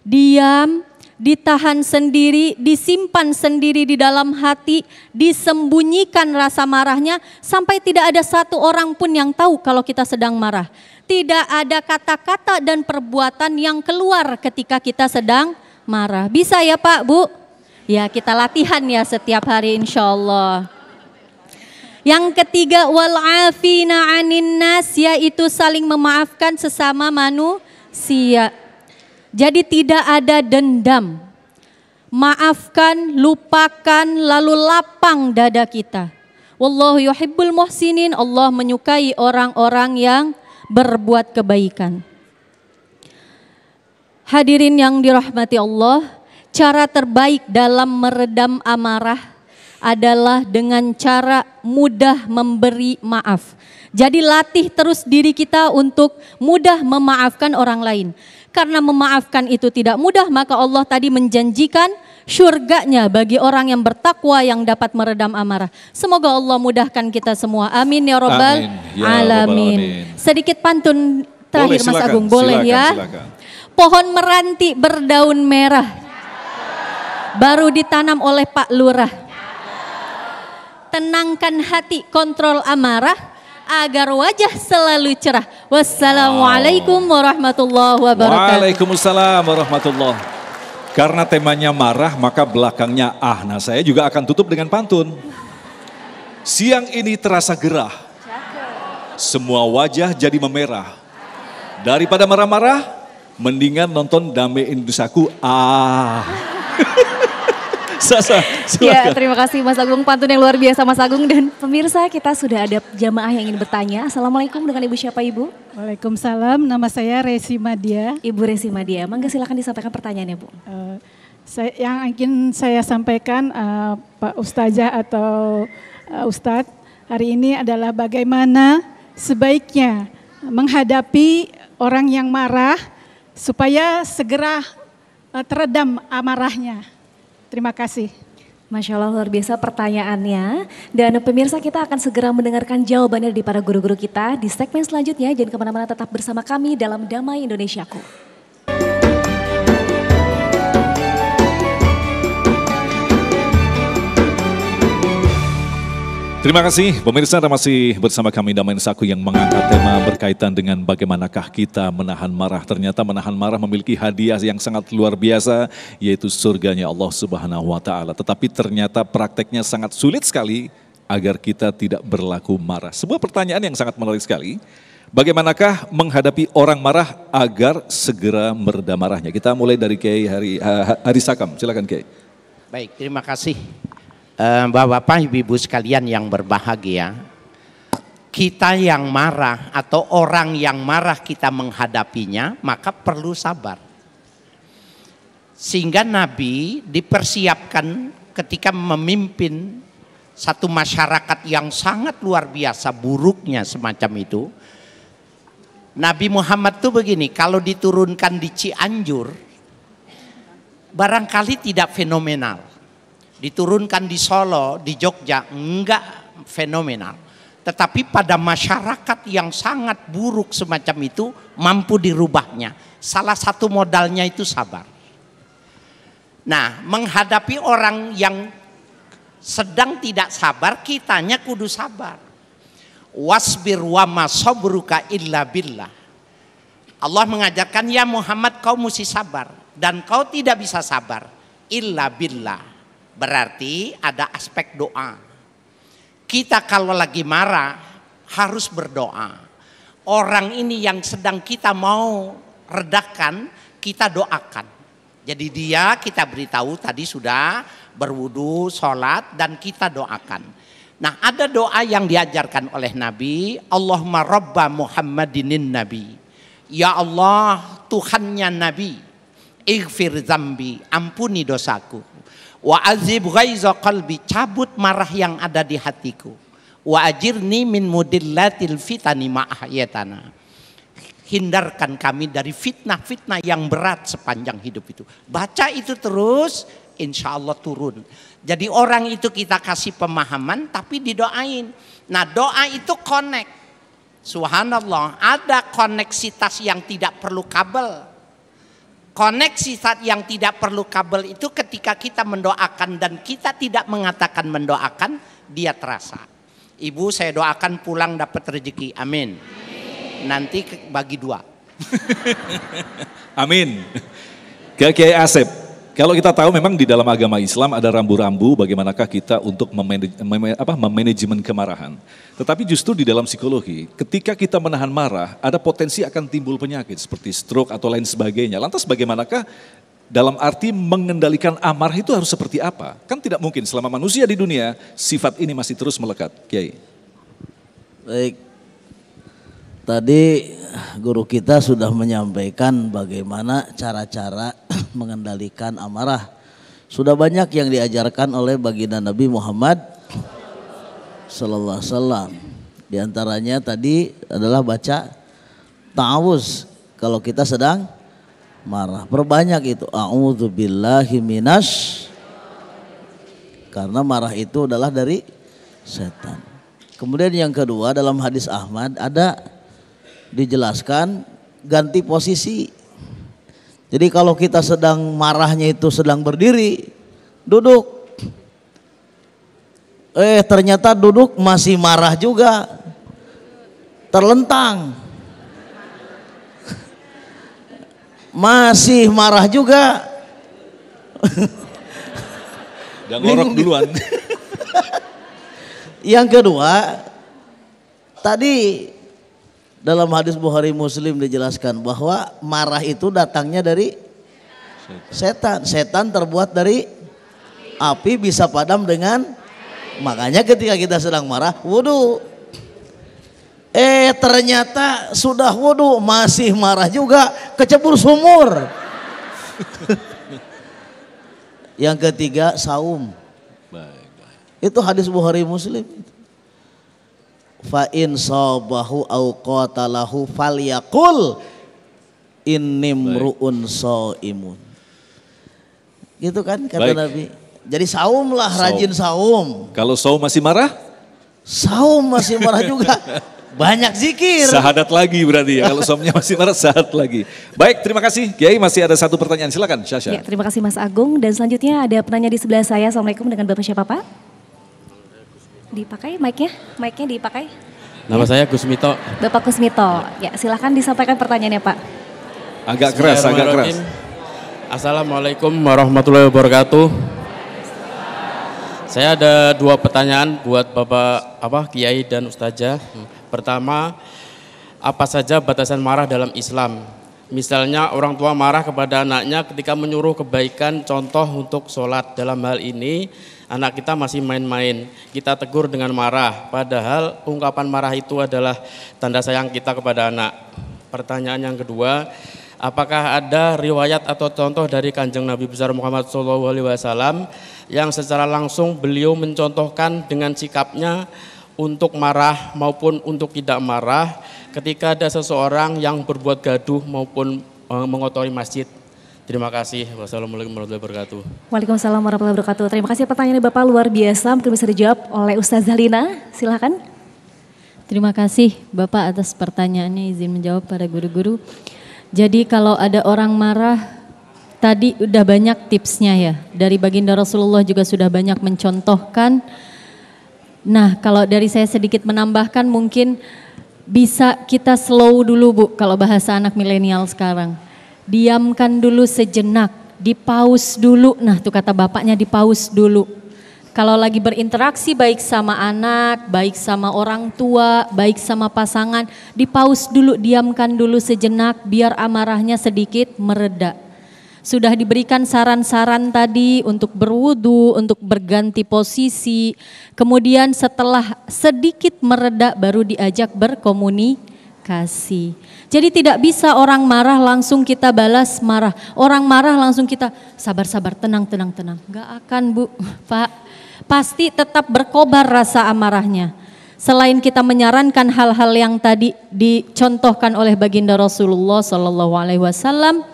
Diam, ditahan sendiri, disimpan sendiri di dalam hati, disembunyikan rasa marahnya sampai tidak ada satu orang pun yang tahu kalau kita sedang marah. Tidak ada kata-kata dan perbuatan yang keluar ketika kita sedang marah. Bisa ya Pak, Bu? Ya kita latihan ya setiap hari insya Allah. Yang ketiga, wal'afina 'anin nas, yaitu saling memaafkan sesama manusia. Jadi tidak ada dendam. Maafkan, lupakan, lalu lapang dada kita. Wallahu yuhibbul muhsinin, Allah menyukai orang-orang yang berbuat kebaikan. Hadirin yang dirahmati Allah, cara terbaik dalam meredam amarah adalah dengan cara mudah memberi maaf. Jadi latih terus diri kita untuk mudah memaafkan orang lain. Karena memaafkan itu tidak mudah, maka Allah tadi menjanjikan syurganya bagi orang yang bertakwa yang dapat meredam amarah. Semoga Allah mudahkan kita semua. Amin ya Rabbal alamin. Sedikit pantun terakhir Mas Agung, boleh ya? Silakan. Pohon meranti berdaun merah, baru ditanam oleh Pak Lurah. Tenangkan hati, kontrol amarah, agar wajah selalu cerah. Wassalamualaikum warahmatullahi wabarakatuh. Waalaikumsalam warahmatullahi. Karena temanya marah, maka belakangnya ah. Nah, saya juga akan tutup dengan pantun. Siang ini terasa gerah, semua wajah jadi memerah. Daripada marah-marah, mendingan nonton Dame Indonesiaku. Ah. Sasa, Ya, silakan. terima kasih Mas Agung, pantun yang luar biasa Mas Agung. Dan pemirsa, kita sudah ada jamaah yang ingin bertanya. Assalamualaikum, dengan Ibu siapa Ibu? Waalaikumsalam, nama saya Resi Madia. Ibu Resi Madia, mangga silakan disampaikan pertanyaannya Bu. Yang ingin saya sampaikan Pak Ustazah atau Ustadz hari ini adalah bagaimana sebaiknya menghadapi orang yang marah supaya segera teredam amarahnya. Terima kasih. Masya Allah, luar biasa pertanyaannya. Dan pemirsa, kita akan segera mendengarkan jawabannya dari para guru-guru kita di segmen selanjutnya. Jangan kemana-mana, tetap bersama kami dalam Damai Indonesiaku. Terima kasih pemirsa, Anda masih bersama kami Damai Indonesiaku yang mengangkat tema berkaitan dengan bagaimanakah kita menahan marah. Ternyata menahan marah memiliki hadiah yang sangat luar biasa, yaitu surganya Allah Subhanahu wa Ta'ala. Tetapi ternyata prakteknya sangat sulit sekali agar kita tidak berlaku marah. Sebuah pertanyaan yang sangat menarik sekali. Bagaimanakah menghadapi orang marah agar segera mereda marahnya? Kita mulai dari Kiai Hari Sakam, silakan Kiai. Baik, terima kasih. Bapak-bapak, ibu-ibu sekalian yang berbahagia, kita yang marah atau orang yang marah kita menghadapinya, maka perlu sabar. Sehingga Nabi dipersiapkan ketika memimpin satu masyarakat yang sangat luar biasa buruknya semacam itu. Nabi Muhammad tuh begini, kalau diturunkan di Cianjur, barangkali tidak fenomenal. Diturunkan di Solo, di Jogja, enggak fenomenal. Tetapi pada masyarakat yang sangat buruk semacam itu, mampu dirubahnya. Salah satu modalnya itu sabar. Nah, menghadapi orang yang sedang tidak sabar, kitanya kudu sabar. Wasbir wa ma sabruka illa billah. Allah mengajarkan, ya Muhammad, kau mesti sabar. Dan kau tidak bisa sabar illa billah. Berarti ada aspek doa. Kita kalau lagi marah harus berdoa. Orang ini yang sedang kita mau redakan, kita doakan. Jadi dia kita beritahu tadi sudah berwudu, sholat, dan kita doakan. Nah, ada doa yang diajarkan oleh Nabi, Allahumma rabba Muhammadinin Nabi. Ya Allah, Tuhannya Nabi, ighfir zambi, ampuni dosaku. Wa azib ghaiza qalbi, cabut marah yang ada di hatiku. Wa ajirni min mudillatil fitani ma'ahyatana. Hindarkan kami dari fitnah-fitnah yang berat sepanjang hidup itu. Baca itu terus, insya Allah turun. Jadi orang itu kita kasih pemahaman tapi didoain. Nah, doa itu connect. Subhanallah, ada koneksitas yang tidak perlu kabel. Koneksitas yang tidak perlu kabel itu ketika kita mendoakan dan kita tidak mengatakan mendoakan, dia terasa. Ibu, saya doakan pulang dapat rezeki, amin. Nanti bagi dua. Amin. Kiai Asep, kalau kita tahu memang di dalam agama Islam ada rambu-rambu bagaimanakah kita untuk memanajemen kemarahan. Tetapi justru di dalam psikologi, ketika kita menahan marah, ada potensi akan timbul penyakit seperti stroke atau lain sebagainya. Lantas bagaimanakah dalam arti mengendalikan amarah itu harus seperti apa? Kan tidak mungkin selama manusia di dunia, sifat ini masih terus melekat. Kiai. Baik, tadi guru kita sudah menyampaikan bagaimana cara-cara mengendalikan amarah. Sudah banyak yang diajarkan oleh baginda Nabi Muhammad Sallallahu Alaihi Wasallam. Di antaranya tadi adalah baca ta'awuz kalau kita sedang marah. Perbanyak itu. A'udzubillahi minasy, karena marah itu adalah dari setan. Kemudian yang kedua, dalam hadis Ahmad ada dijelaskan ganti posisi. Jadi kalau kita sedang marahnya itu sedang berdiri, duduk. Ternyata duduk masih marah juga. Terlentang. Masih marah juga. Udah ngorok duluan. Yang kedua, tadi dalam hadis Bukhari Muslim dijelaskan bahwa marah itu datangnya dari setan. Setan terbuat dari Api bisa padam dengan, makanya ketika kita sedang marah wudu. Ternyata sudah wudu masih marah juga, kecebur sumur. Yang ketiga saum. Itu hadis Bukhari Muslim. Fa in sabahu au qatalahu falyaqul innimruun shaimun. Gitu kan kata Nabi. Jadi saumlah, rajin saum. Kalau saum masih marah? Saum masih marah juga. Banyak zikir. Sahadat lagi berarti ya. Kalau saumnya masih marah, sahat lagi. Baik, terima kasih. Kiai, masih ada satu pertanyaan. Silakan, Syasha. Ya, terima kasih Mas Agung. Dan selanjutnya ada penanya di sebelah saya. Assalamualaikum, dengan Bapak siapa Pak? Dipakai mic-nya? Mic-nya dipakai? Nama saya Gusmito. Bapak Gusmito. Ya, silakan disampaikan pertanyaannya Pak. Agak keras, agak keras. Assalamualaikum warahmatullahi wabarakatuh. Saya ada dua pertanyaan buat Bapak Kiai dan Ustazah. Pertama, apa saja batasan marah dalam Islam? Misalnya orang tua marah kepada anaknya ketika menyuruh kebaikan, contoh untuk sholat. Dalam hal ini anak kita masih main-main, kita tegur dengan marah. Padahal ungkapan marah itu adalah tanda sayang kita kepada anak. Pertanyaan yang kedua, apakah ada riwayat atau contoh dari Kanjeng Nabi besar Muhammad SAW yang secara langsung beliau mencontohkan dengan sikapnya untuk marah maupun untuk tidak marah ketika ada seseorang yang berbuat gaduh maupun mengotori masjid? Terima kasih. Wassalamualaikum warahmatullahi wabarakatuh. Waalaikumsalam warahmatullahi wabarakatuh. Terima kasih pertanyaannya Bapak, luar biasa. Mungkin bisa dijawab oleh Ustazah Lina. Silakan. Terima kasih Bapak atas pertanyaannya, izin menjawab pada guru-guru. Jadi kalau ada orang marah, tadi udah banyak tipsnya ya. Dari baginda Rasulullah juga sudah banyak mencontohkan. Nah kalau dari saya sedikit menambahkan, mungkin bisa kita slow dulu Bu, kalau bahasa anak milenial sekarang. Diamkan dulu sejenak, dipaus dulu. Nah tuh kata bapaknya, dipaus dulu. Kalau lagi berinteraksi baik sama anak, baik sama orang tua, baik sama pasangan, dipaus dulu, diamkan dulu sejenak biar amarahnya sedikit mereda. Sudah diberikan saran-saran tadi untuk berwudu, untuk berganti posisi. Kemudian setelah sedikit mereda baru diajak berkomunikasi. Jadi tidak bisa orang marah langsung kita balas marah. Orang marah langsung kita sabar-sabar, tenang. Gak akan Bu, Pak. Pasti tetap berkobar rasa amarahnya. Selain kita menyarankan hal-hal yang tadi dicontohkan oleh baginda Rasulullah SAW,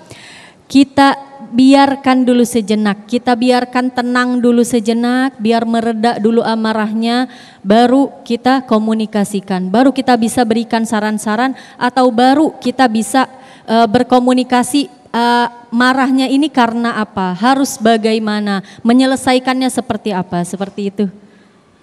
kita biarkan dulu sejenak, kita biarkan tenang dulu sejenak, biar mereda dulu amarahnya, baru kita komunikasikan, baru kita bisa berikan saran-saran, atau baru kita bisa berkomunikasi marahnya ini karena apa, harus bagaimana, menyelesaikannya seperti apa, seperti itu.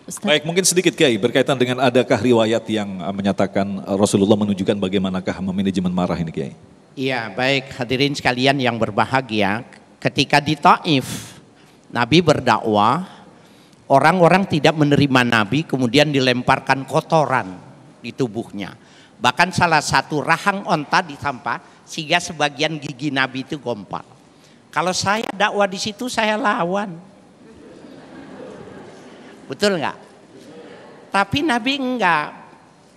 Ustaz. Baik, mungkin sedikit Kiai berkaitan dengan adakah riwayat yang menyatakan Rasulullah menunjukkan bagaimanakah memanajemen marah ini Kiai? Iya, baik hadirin sekalian yang berbahagia, ketika di Taif Nabi berdakwah, orang-orang tidak menerima Nabi, kemudian dilemparkan kotoran di tubuhnya. Bahkan salah satu rahang onta ditampar sehingga sebagian gigi Nabi itu gompal. Kalau saya dakwah di situ saya lawan. Betul enggak? Tapi Nabi enggak.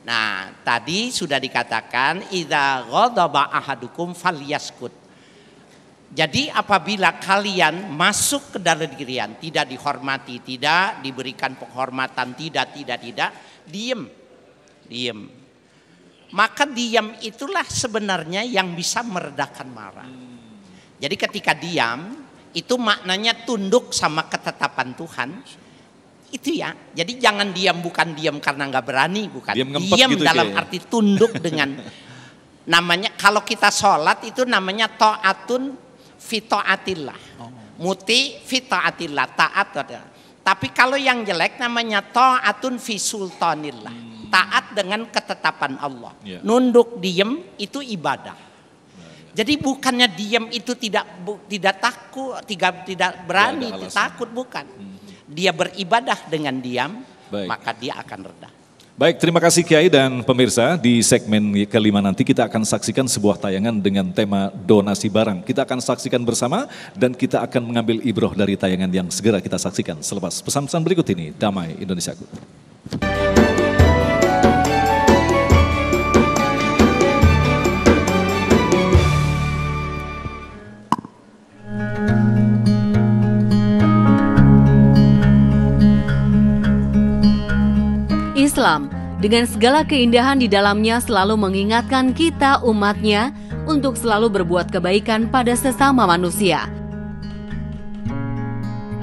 Nah, tadi sudah dikatakan idza ghadaba ahadukum falyaskut. Jadi apabila kalian masuk ke dalam dirian, tidak dihormati, tidak diberikan penghormatan, tidak, diam. Maka diam itulah sebenarnya yang bisa meredakan marah. Jadi ketika diam, itu maknanya tunduk sama ketetapan Tuhan. Itu ya, jadi jangan diam, bukan diam karena nggak berani, bukan. Diam gitu dalam arti tunduk dengan namanya, kalau kita sholat itu namanya ta'atun fi ta'atillah, muti fi ta'atillah, taat. Tapi kalau yang jelek namanya ta'atun fi sultanillah, taat dengan ketetapan Allah. Nunduk diam itu ibadah. Jadi bukannya diam itu tidak takut, tidak berani, takut, bukan. Dia beribadah dengan diam, maka dia akan reda. Baik, terima kasih Kiai dan pemirsa. Di segmen kelima nanti kita akan saksikan sebuah tayangan dengan tema donasi barang. Kita akan saksikan bersama dan kita akan mengambil ibroh dari tayangan yang segera kita saksikan selepas pesan-pesan berikut ini. Damai Indonesiaku. Islam dengan segala keindahan di dalamnya selalu mengingatkan kita umatnya untuk selalu berbuat kebaikan pada sesama manusia.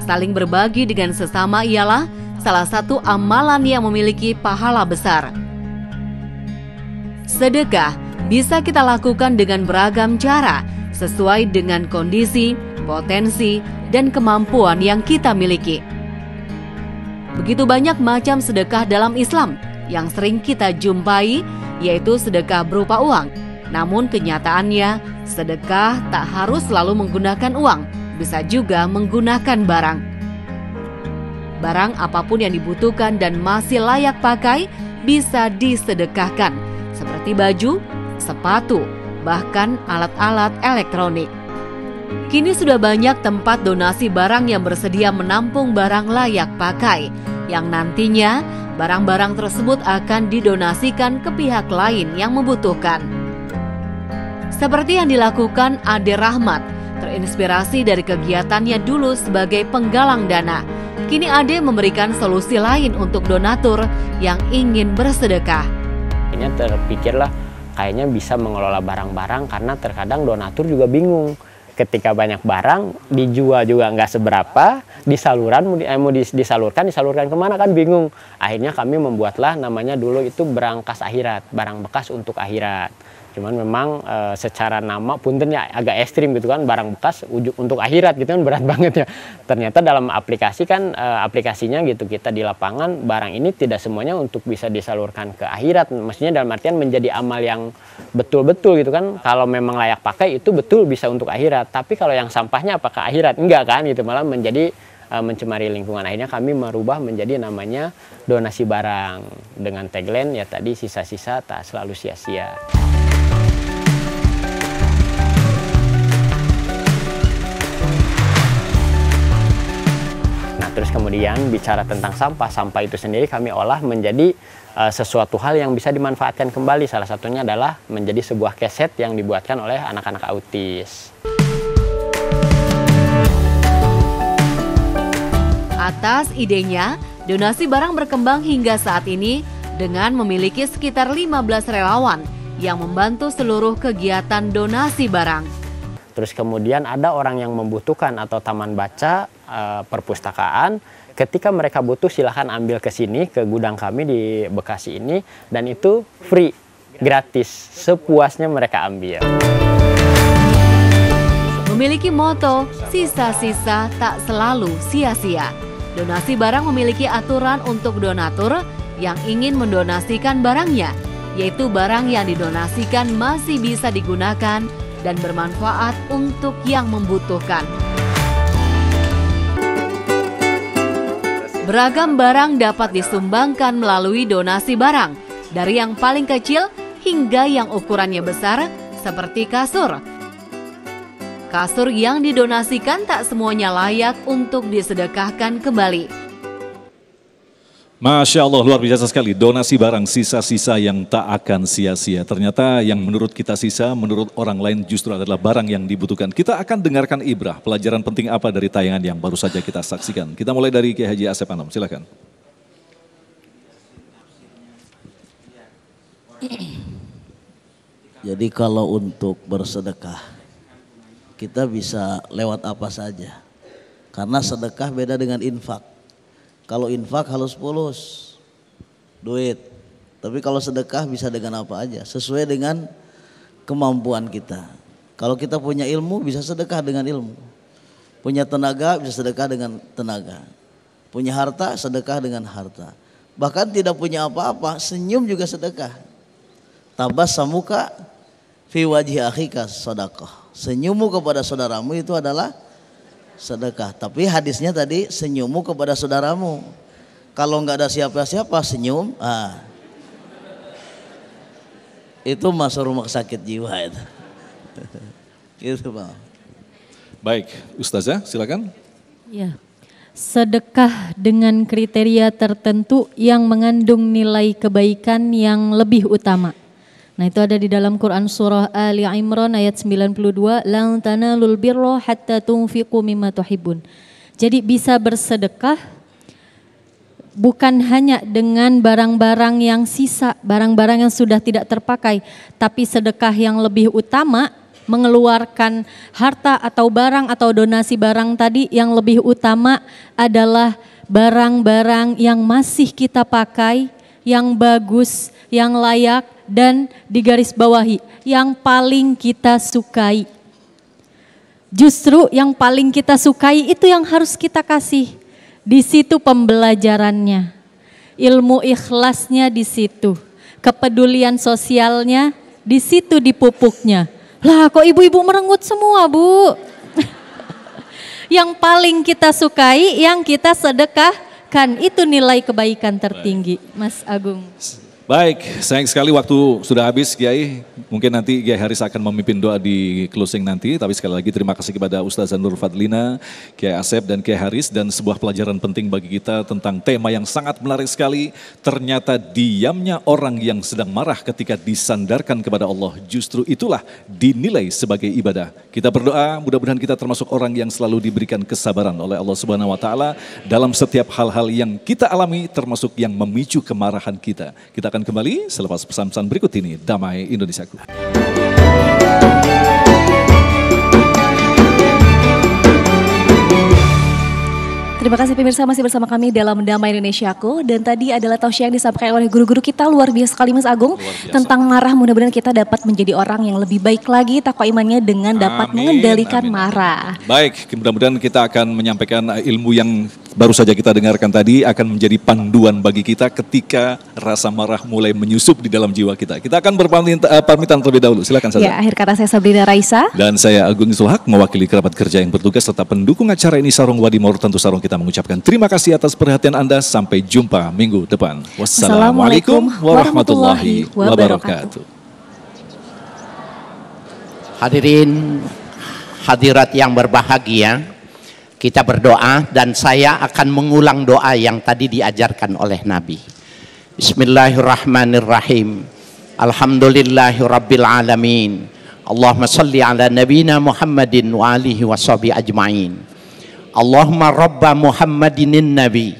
Saling berbagi dengan sesama ialah salah satu amalan yang memiliki pahala besar. Sedekah bisa kita lakukan dengan beragam cara sesuai dengan kondisi, potensi, dan kemampuan yang kita miliki. Begitu banyak macam sedekah dalam Islam yang sering kita jumpai, yaitu sedekah berupa uang. Namun kenyataannya, sedekah tak harus selalu menggunakan uang, bisa juga menggunakan barang. Barang apapun yang dibutuhkan dan masih layak pakai bisa disedekahkan, seperti baju, sepatu, bahkan alat-alat elektronik. Kini sudah banyak tempat donasi barang yang bersedia menampung barang layak pakai, yang nantinya barang-barang tersebut akan didonasikan ke pihak lain yang membutuhkan. Seperti yang dilakukan Ade Rahmat, terinspirasi dari kegiatannya dulu sebagai penggalang dana. Kini Ade memberikan solusi lain untuk donatur yang ingin bersedekah. Kayaknya terpikirlah kayaknya bisa mengelola barang-barang karena terkadang donatur juga bingung. Ketika banyak barang dijual juga nggak seberapa, disalurkan kemana kan bingung. Akhirnya kami membuatlah namanya dulu itu berangkas akhirat, barang bekas untuk akhirat. Cuman memang secara nama punten ya agak ekstrim gitu kan, barang bekas untuk akhirat gitu kan berat banget ya. Ternyata dalam aplikasi kan aplikasinya gitu kita di lapangan barang ini tidak semuanya untuk bisa disalurkan ke akhirat. Maksudnya dalam artian menjadi amal yang betul-betul gitu kan. Kalau memang layak pakai itu betul bisa untuk akhirat. Tapi kalau yang sampahnya apakah akhirat? Enggak kan gitu, malah menjadi mencemari lingkungan. Akhirnya kami merubah menjadi namanya donasi barang dengan tagline ya tadi sisa-sisa tak selalu sia-sia. Terus kemudian bicara tentang sampah, sampah itu sendiri kami olah menjadi sesuatu hal yang bisa dimanfaatkan kembali. Salah satunya adalah menjadi sebuah keset yang dibuatkan oleh anak-anak autis. Atas idenya, donasi barang berkembang hingga saat ini dengan memiliki sekitar 15 relawan yang membantu seluruh kegiatan donasi barang. Terus kemudian ada orang yang membutuhkan atau taman baca, perpustakaan, ketika mereka butuh silahkan ambil ke sini, ke gudang kami di Bekasi ini, dan itu free, gratis, sepuasnya mereka ambil. Memiliki moto, sisa-sisa tak selalu sia-sia. Donasi barang memiliki aturan untuk donatur yang ingin mendonasikan barangnya, yaitu barang yang didonasikan masih bisa digunakan dan bermanfaat untuk yang membutuhkan. Beragam barang dapat disumbangkan melalui donasi barang, dari yang paling kecil hingga yang ukurannya besar seperti kasur. Kasur yang didonasikan tak semuanya layak untuk disedekahkan kembali. Masya Allah, luar biasa sekali. Donasi barang, sisa-sisa yang tak akan sia-sia. Ternyata yang menurut kita sisa, menurut orang lain justru adalah barang yang dibutuhkan. Kita akan dengarkan ibrah, pelajaran penting apa dari tayangan yang baru saja kita saksikan. Kita mulai dari Kiai Haji Asep Anam, silakan. Jadi kalau untuk bersedekah, kita bisa lewat apa saja. Karena sedekah beda dengan infak. Kalau infak halus pulus, duit. Tapi kalau sedekah bisa dengan apa aja, sesuai dengan kemampuan kita. Kalau kita punya ilmu bisa sedekah dengan ilmu. Punya tenaga bisa sedekah dengan tenaga. Punya harta sedekah dengan harta. Bahkan tidak punya apa-apa, senyum juga sedekah. Tabassamuka fi wajhi akhika shadaqah. Senyummu kepada saudaramu itu adalah sedekah. Tapi hadisnya tadi senyummu kepada saudaramu. Kalau nggak ada siapa-siapa senyum, Itu masuk rumah sakit jiwa itu. Gitu Bang. Baik, Ustazah silakan. Ya. Sedekah dengan kriteria tertentu yang mengandung nilai kebaikan yang lebih utama. Nah, itu ada di dalam Quran surah Ali Imran ayat 92, lan tanalul birra hatta tunfiqu mimma tuhibbun. Jadi bisa bersedekah bukan hanya dengan barang-barang yang sisa, barang-barang yang sudah tidak terpakai, tapi sedekah yang lebih utama, mengeluarkan harta atau barang atau donasi barang tadi, yang lebih utama adalah barang-barang yang masih kita pakai, yang bagus, yang layak, dan digarisbawahi, yang paling kita sukai. Justru yang paling kita sukai itu yang harus kita kasih. Di situ pembelajarannya, ilmu ikhlasnya di situ, kepedulian sosialnya di situ dipupuknya. Lah kok ibu-ibu merenggut semua Bu? Yang paling kita sukai, yang kita sedekahkan, itu nilai kebaikan tertinggi, Mas Agung. Baik, sayang sekali waktu sudah habis Kiai. Mungkin nanti Kiai Haris akan memimpin doa di closing nanti. Tapi sekali lagi terima kasih kepada Ustazah Nur Fadlina, Kiai Asep dan Kiai Haris. Dan sebuah pelajaran penting bagi kita tentang tema yang sangat menarik sekali. Ternyata diamnya orang yang sedang marah ketika disandarkan kepada Allah, justru itulah dinilai sebagai ibadah. Kita berdoa mudah-mudahan kita termasuk orang yang selalu diberikan kesabaran oleh Allah Subhanahu wa taala dalam setiap hal-hal yang kita alami, termasuk yang memicu kemarahan kita. Kita akan kembali selepas pesan-pesan berikut ini. Damai Indonesiaku. Terima kasih pemirsa, masih bersama kami dalam Damai Indonesiaku. Dan tadi adalah tausiah yang disampaikan oleh guru-guru kita, luar biasa sekali Mas Agung. Tentang marah, mudah-mudahan kita dapat menjadi orang yang lebih baik lagi takwa imannya dengan dapat mengendalikan marah. Baik, mudah-mudahan kita akan menyampaikan ilmu yang baru saja kita dengarkan tadi akan menjadi panduan bagi kita ketika rasa marah mulai menyusup di dalam jiwa kita. Kita akan berpamitan terlebih dahulu. Silakan saja. Ya, akhir kata saya Sabrina Raisa. Dan saya Agung Sulhak, mewakili kerabat kerja yang bertugas serta pendukung acara ini Sarung Wadimor. Tentu Sarung kita mengucapkan terima kasih atas perhatian Anda. Sampai jumpa minggu depan. Wassalamualaikum warahmatullahi wabarakatuh. Hadirin hadirat yang berbahagia, kita berdoa dan saya akan mengulang doa yang tadi diajarkan oleh Nabi. Bismillahirrahmanirrahim. Alhamdulillahirabbil alamin. Allahumma salli ala nabiyina Muhammadin wa alihi washabihi ajmain. Allahumma rabba Muhammadinin nabi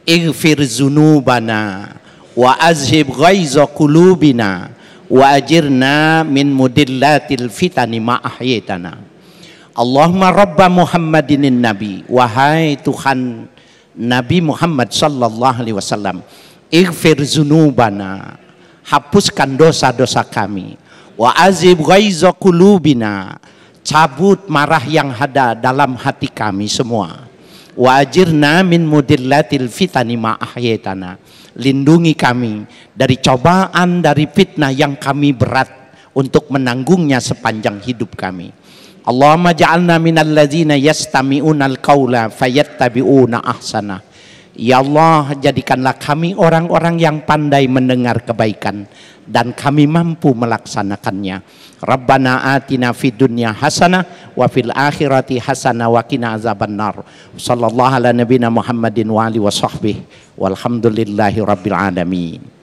ighfir zunubana wa azhib ghaiza qulubina wa ajirna min mudillatil fitani ma ahyaytana. Allahumma rabba Muhammadinin nabi, wahai Tuhan Nabi Muhammad sallallahu alaihi wasallam, ighfir zunubana, hapuskan dosa-dosa kami, wa azhib ghaiza qulubina, cabut marah yang ada dalam hati kami semua. Wa ajirna min mudillatil fitani ma ahyaytana, lindungi kami dari cobaan, dari fitnah yang kami berat untuk menanggungnya sepanjang hidup kami. Allahumma ja'alna minal ladzina yastami'unal qaula fayattabi'una ahsana. Ya Allah, jadikanlah kami orang-orang yang pandai mendengar kebaikan dan kami mampu melaksanakannya. Rabbana atina fid dunya hasanah wa fil akhirati hasanah wa qina azabannar. Sallallahu ala nabiyina Muhammadin wa alihi wa sahbihi walhamdulillahi rabbil alamin.